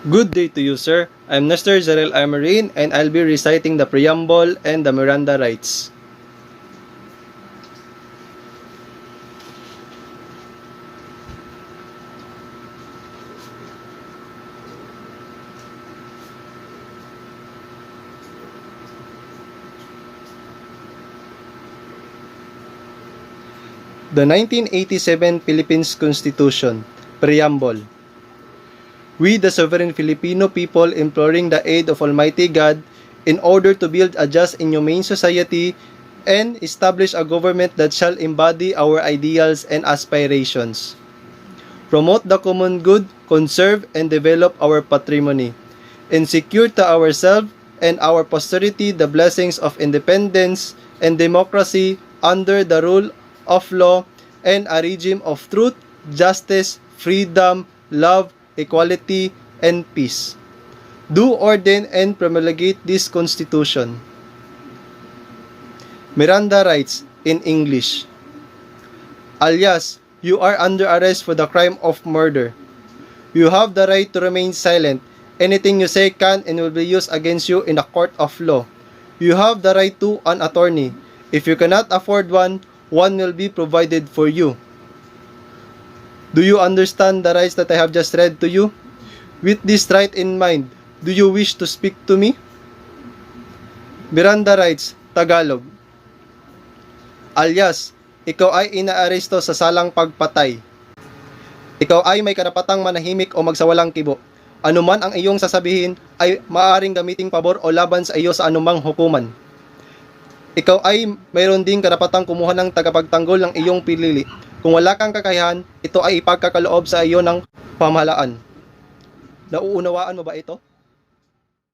Good day to you, sir. I'm Nestor Zarel Amarin, and I'll be reciting the preamble and the Miranda rights. The 1987 Philippines Constitution, Preamble. We, the sovereign Filipino people, imploring the aid of Almighty God in order to build a just and humane society and establish a government that shall embody our ideals and aspirations. Promote the common good, conserve and develop our patrimony, and secure to ourselves and our posterity the blessings of independence and democracy under the rule of law and a regime of truth, justice, freedom, love, equality, and peace. Do ordain and promulgate this Constitution. Miranda rights in English. Alias, you are under arrest for the crime of murder. You have the right to remain silent. Anything you say can and will be used against you in a court of law. You have the right to an attorney. If you cannot afford one will be provided for you. Do you understand the rights that I have just read to you? With this right in mind, do you wish to speak to me? Miranda rights, Tagalog. Alias, ikaw ay inaaresto sa salang pagpatay. Ikaw ay may karapatang manahimik o magsawalang kibo. Anuman ang iyong sasabihin ay maaaring gamiting pabor o laban sa iyo sa anumang hukuman. Ikaw ay mayroon ding karapatang kumuha ng tagapagtanggol ng iyong pinili. Kung wala kang kakayahan, ito ay ipagkakaloob sa iyo ng pamahalaan. Nauunawaan mo ba ito?